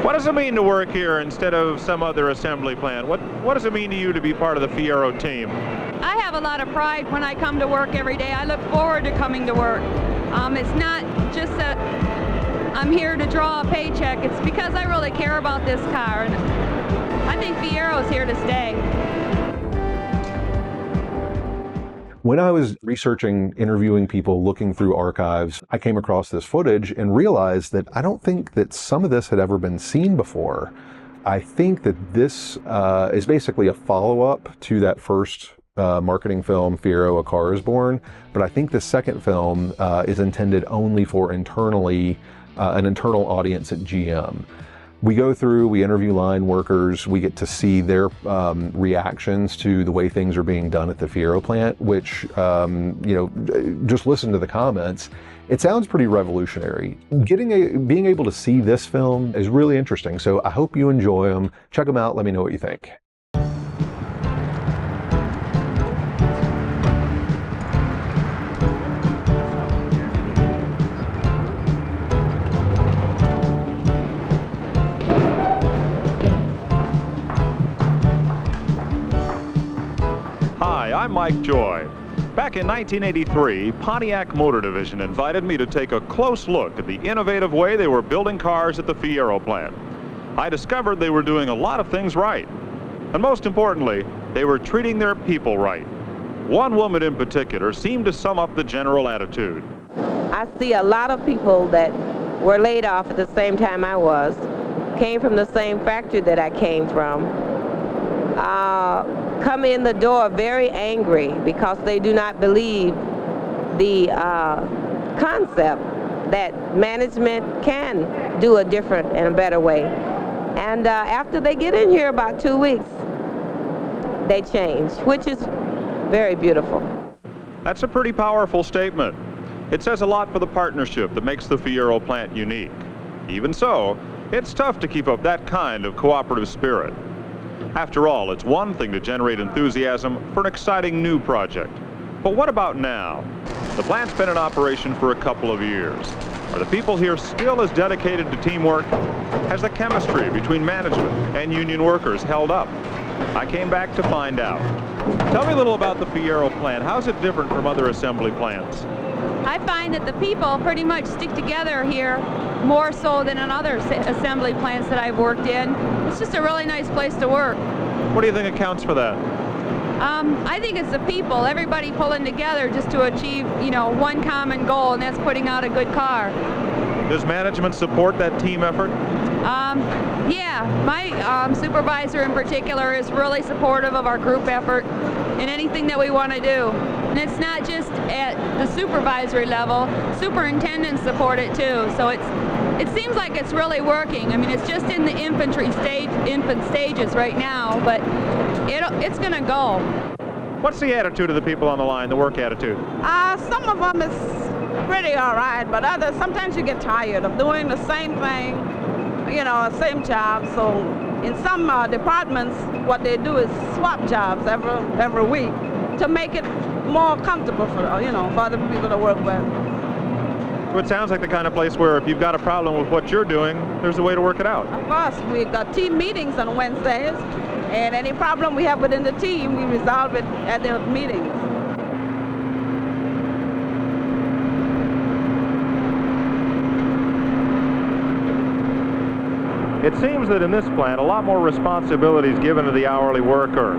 What does it mean to work here instead of some other assembly plant? What does it mean to you to be part of the Fiero team? I have a lot of pride when I come to work every day. I look forward to coming to work. It's not just that I'm here to draw a paycheck. It's because I really care about this car, and I think Fiero's here to stay. When I was researching, interviewing people, looking through archives, I came across this footage and realized that I don't think that some of this had ever been seen before. I think that this is basically a follow-up to that first marketing film, Fiero, A Car is Born, but I think the second film is intended only for an internal audience at GM. We go through, we interview line workers, we get to see their reactions to the way things are being done at the Fiero plant, which, just listen to the comments. It sounds pretty revolutionary. Being able to see this film is really interesting, so I hope you enjoy them. Check them out, let me know what you think. I'm Mike Joy. Back in 1983, Pontiac Motor Division invited me to take a close look at the innovative way they were building cars at the Fiero plant. I discovered they were doing a lot of things right. And most importantly, they were treating their people right. One woman in particular seemed to sum up the general attitude. I see a lot of people that were laid off at the same time I was, came from the same factory that I came from, come in the door very angry because they do not believe the concept that management can do a different and a better way. And after they get in here about 2 weeks, they change, which is very beautiful. That's a pretty powerful statement. It says a lot for the partnership that makes the Fiero plant unique. Even so, it's tough to keep up that kind of cooperative spirit. After all, it's one thing to generate enthusiasm for an exciting new project. But what about now? The plant's been in operation for a couple of years. Are the people here still as dedicated to teamwork? Has the chemistry between management and union workers held up? I came back to find out. Tell me a little about the Fiero plant. How's it different from other assembly plants? I find that the people pretty much stick together here more so than in other assembly plants that I've worked in. It's just a really nice place to work. What do you think accounts for that? I think it's the people, everybody pulling together just to achieve, one common goal, and that's putting out a good car. Does management support that team effort? Yeah, my supervisor in particular is really supportive of our group effort in anything that we want to do. And it's not just at the supervisory level, superintendents support it too. So it seems like it's really working. I mean, it's just in the infant stages right now, but it's going to go. What's the attitude of the people on the line, the work attitude? Some of them is pretty all right, but others, sometimes you get tired of doing the same thing, same job. So in some departments, what they do is swap jobs every week to make it more comfortable for other people to work with. So it sounds like the kind of place where if you've got a problem with what you're doing, there's a way to work it out. Of course, we've got team meetings on Wednesdays, and any problem we have within the team, we resolve it at the meetings. It seems that in this plant, a lot more responsibility is given to the hourly worker.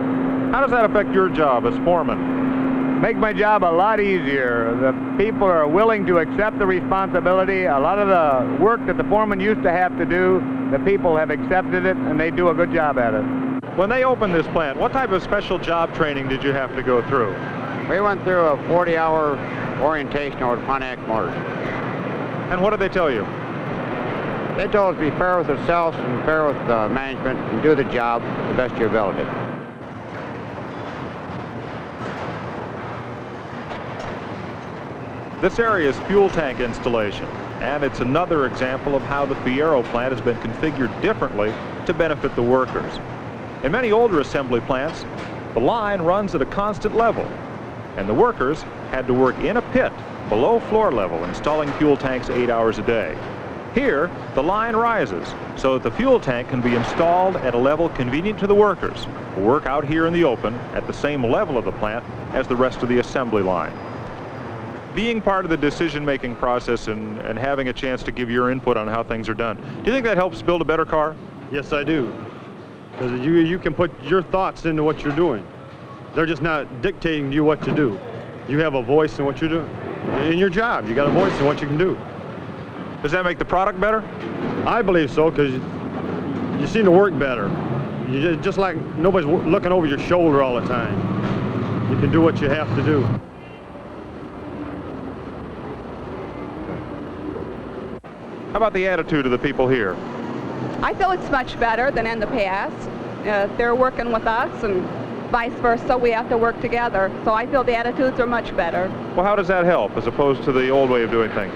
How does that affect your job as foreman? Make my job a lot easier. The people are willing to accept the responsibility. A lot of the work that the foreman used to have to do, the people have accepted it, and they do a good job at it. When they opened this plant, what type of special job training did you have to go through? We went through a 40-hour orientation over Pontiac Motors. And what did they tell you? They told us to be fair with ourselves and fair with management and do the job to the best of your ability. This area is fuel tank installation, and it's another example of how the Fiero plant has been configured differently to benefit the workers. In many older assembly plants, the line runs at a constant level, and the workers had to work in a pit below floor level installing fuel tanks 8 hours a day. Here, the line rises so that the fuel tank can be installed at a level convenient to the workers who work out here in the open at the same level of the plant as the rest of the assembly line. Being part of the decision-making process and having a chance to give your input on how things are done, do you think that helps build a better car? Yes, I do. Because you can put your thoughts into what you're doing. They're just not dictating to you what to do. You have a voice in what you're doing. In your job, you got a voice in what you can do. Does that make the product better? I believe so, because you seem to work better. You just like nobody's looking over your shoulder all the time. You can do what you have to do. How about the attitude of the people here? I feel it's much better than in the past. They're working with us and vice versa. We have to work together. So I feel the attitudes are much better. Well, how does that help as opposed to the old way of doing things?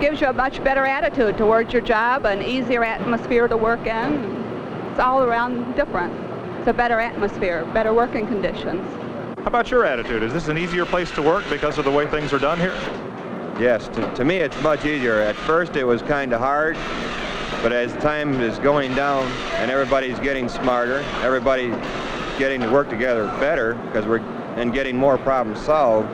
Gives you a much better attitude towards your job, an easier atmosphere to work in. It's all around different. It's a better atmosphere, better working conditions. How about your attitude? Is this an easier place to work because of the way things are done here? Yes, to me it's much easier. At first it was kind of hard, but as time is going down and everybody's getting smarter, everybody's getting to work together better because and getting more problems solved,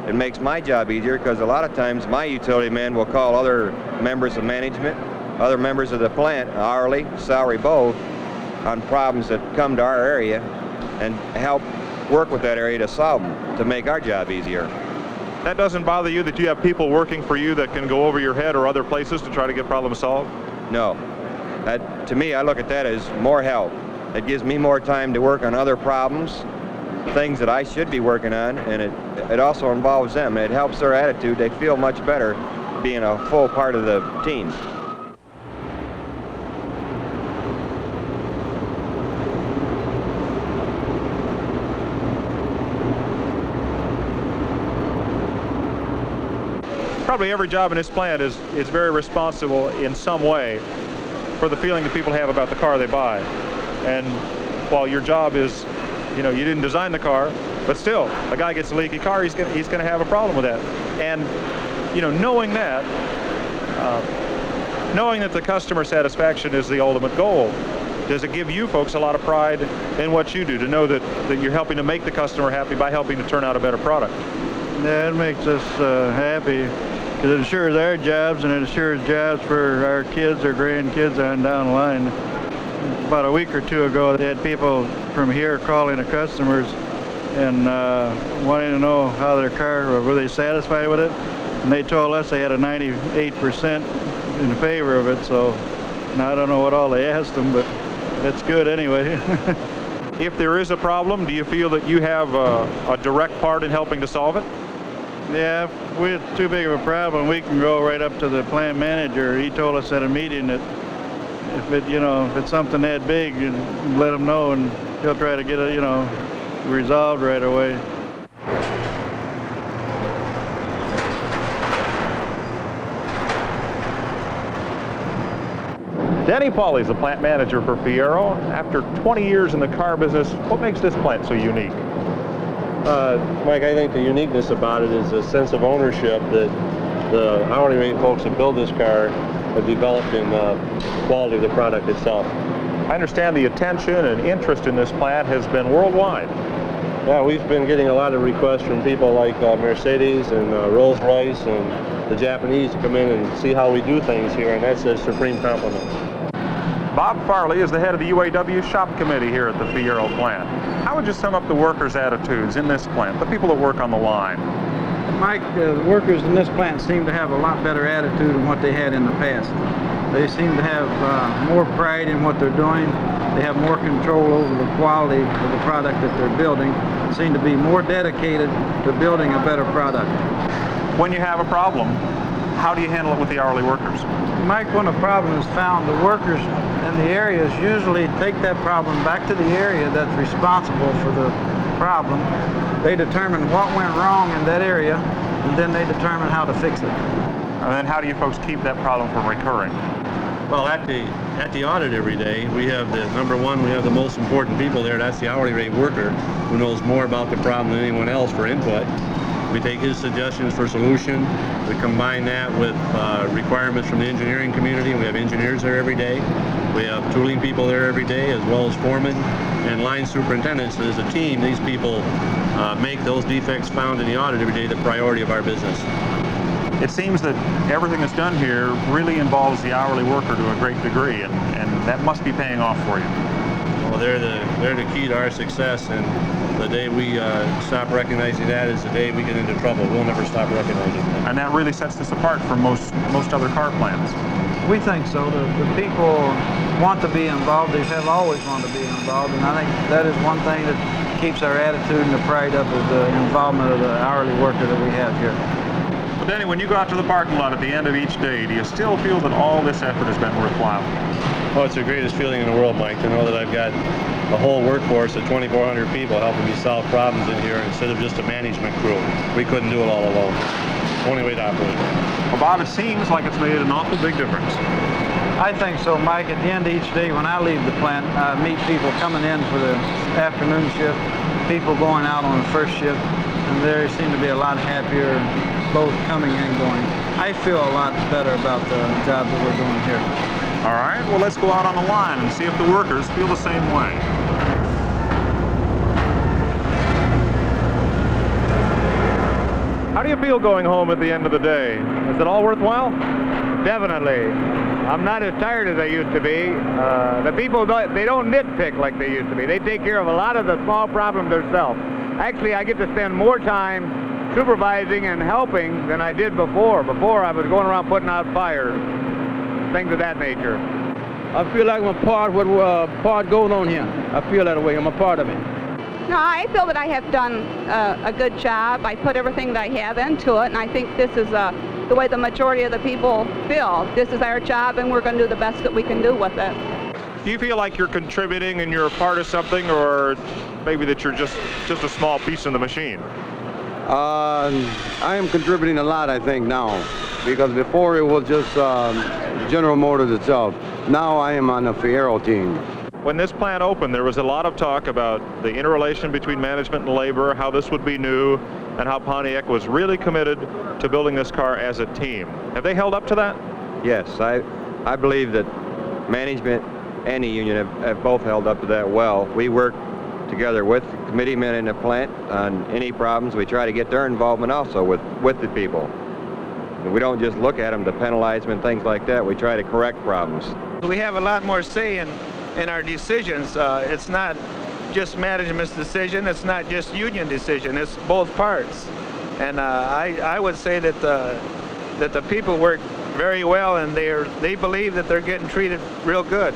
it makes my job easier because a lot of times my utility man will call other members of management, other members of the plant, hourly, salary both, on problems that come to our area and help work with that area to solve them, to make our job easier. That doesn't bother you that you have people working for you that can go over your head or other places to try to get problems solved? No. To me, I look at that as more help. It gives me more time to work on other problems, things that I should be working on, and it also involves them. It helps their attitude. They feel much better being a full part of the team. Probably every job in this plant is very responsible in some way for the feeling that people have about the car they buy. And while your job is, you didn't design the car, but still, a guy gets a leaky car, he's going to have a problem with that. And, knowing that the customer satisfaction is the ultimate goal, does it give you folks a lot of pride in what you do, to know that you're helping to make the customer happy by helping to turn out a better product? Yeah, it makes us happy because it assures our jobs and it assures jobs for our kids, our grandkids on down the line. About a week or two ago, they had people from here calling the customers and wanting to know how their car, were they satisfied with it? And they told us they had a 98% in favor of it, so now I don't know what all they asked them, but that's good anyway. If there is a problem, do you feel that you have a direct part in helping to solve it? Yeah, if we have too big of a problem, we can go right up to the plant manager. He told us at a meeting that if it's something that big, you let him know and he'll try to get it, resolved right away. Denny Pauly's the plant manager for Fiero. After 20 years in the car business, what makes this plant so unique? Mike, I think the uniqueness about it is the sense of ownership that the hourly rate folks that build this car have developed in the quality of the product itself. I understand the attention and interest in this plant has been worldwide. Yeah, we've been getting a lot of requests from people like Mercedes and Rolls-Royce and the Japanese to come in and see how we do things here, and that's a supreme compliment. Bob Farley is the head of the UAW shop committee here at the Fiero plant. How would you sum up the workers' attitudes in this plant, the people that work on the line? Mike, the workers in this plant seem to have a lot better attitude than what they had in the past. They seem to have more pride in what they're doing. They have more control over the quality of the product that they're building. They seem to be more dedicated to building a better product. When you have a problem, how do you handle it with the hourly workers? Mike, when a problem is found, the workers in the areas usually take that problem back to the area that's responsible for the problem. They determine what went wrong in that area, and then they determine how to fix it. And then how do you folks keep that problem from recurring? Well, at the audit every day, we have we have the most important people there. That's the hourly rate worker who knows more about the problem than anyone else for input. We take his suggestions for solution. We combine that with requirements from the engineering community. We have engineers there every day. We have tooling people there every day, as well as foremen and line superintendents. As a team, these people make those defects found in the audit every day the priority of our business. It seems that everything that's done here really involves the hourly worker to a great degree, and that must be paying off for you. Well, they're the key to our success, and the day we stop recognizing that is the day we get into trouble. We'll never stop recognizing that. And that really sets this apart from most other car plants. We think so. The people want to be involved. They have always wanted to be involved, and I think that is one thing that keeps our attitude and the pride up, is the involvement of the hourly worker that we have here. But Denny, when you go out to the parking lot at the end of each day, do you still feel that all this effort has been worthwhile? Oh, it's the greatest feeling in the world, Mike, to know that I've got a whole workforce of 2,400 people helping me solve problems in here instead of just a management crew. We couldn't do it all alone. Only way to operate. Well, Bob, it seems like it's made an awful big difference. I think so, Mike. At the end of each day, when I leave the plant, I meet people coming in for the afternoon shift, people going out on the first shift, and they seem to be a lot happier, both coming and going. I feel a lot better about the job that we're doing here. All right, well, let's go out on the line and see if the workers feel the same way. How do you feel going home at the end of the day? Is it all worthwhile? Definitely. I'm not as tired as I used to be. The people, they don't nitpick like they used to be. They take care of a lot of the small problems themselves. Actually, I get to spend more time supervising and helping than I did before. Before, I was going around putting out fires, things of that nature. I feel like I'm a part of what part going on here. I feel that way. I'm a part of it. No, I feel that I have done a good job. I put everything that I have into it, and I think this is the way the majority of the people feel. This is our job, and we're going to do the best that we can do with it. Do you feel like you're contributing and you're a part of something, or maybe that you're just a small piece in the machine? I am contributing a lot, I think, now, because before it was just General Motors itself. Now I am on the Fiero team. When this plant opened, there was a lot of talk about the interrelation between management and labor, how this would be new, and how Pontiac was really committed to building this car as a team. Have they held up to that? Yes, I believe that management and the union have both held up to that well. We work together with committee men in the plant on any problems. We try to get their involvement also with the people. We don't just look at them to penalize them and things like that. We try to correct problems. We have a lot more say in our decisions. It's not just management's decision, it's not just union decision, it's both parts. And I would say that the people work very well, and they believe that they're getting treated real good.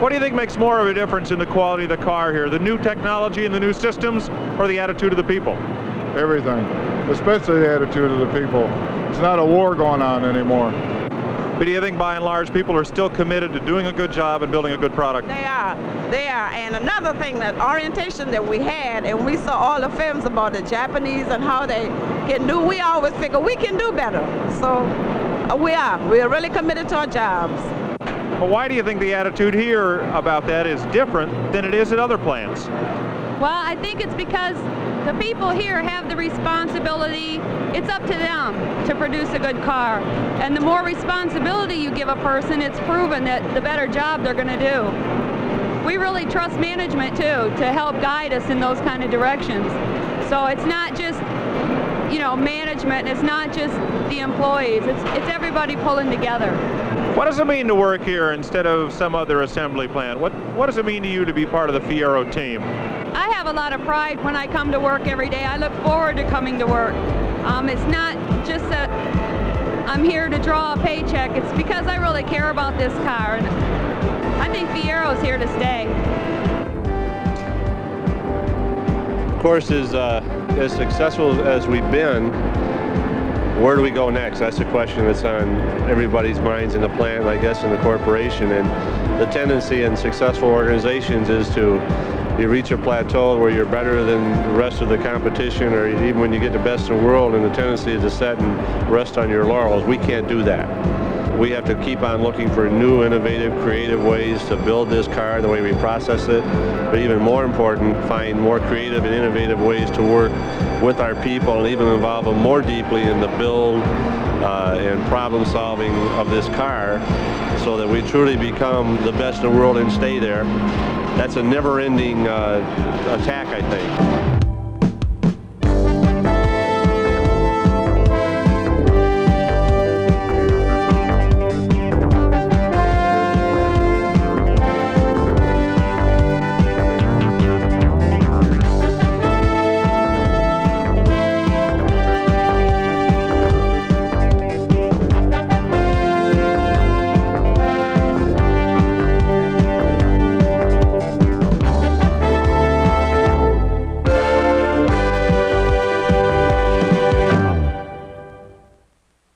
What do you think makes more of a difference in the quality of the car here? The new technology and the new systems, or the attitude of the people? Everything, especially the attitude of the people. It's not a war going on anymore. But do you think by and large people are still committed to doing a good job and building a good product? They are. And another thing, that orientation that we had, and we saw all the films about the Japanese and how they can do, we always figure we can do better. So we are really committed to our jobs. But why do you think the attitude here about that is different than it is at other plants? Well, I think it's because the people here have the responsibility. It's up to them to produce a good car. And the more responsibility you give a person, it's proven that the better job they're going to do. We really trust management, too, to help guide us in those kind of directions. So it's not just, management. It's not just the employees. It's everybody pulling together. What does it mean to work here instead of some other assembly plant? What does it mean to you to be part of the Fiero team? I have a lot of pride when I come to work every day. I look forward to coming to work. It's not just that I'm here to draw a paycheck. It's because I really care about this car, and I think Fiero's here to stay. Of course, as successful as we've been, where do we go next? That's the question that's on everybody's minds in the plant, I guess, in the corporation. And the tendency in successful organizations is to you reach a plateau where you're better than the rest of the competition, or even when you get the best in the world, and the tendency is to sit and rest on your laurels. We can't do that. we have to keep on looking for new, innovative, creative ways to build this car, the way we process it, but even more important, find more creative and innovative ways to work with our people and even involve them more deeply in the build and problem solving of this car so that we truly become the best in the world and stay there. That's a never-ending attack, I think.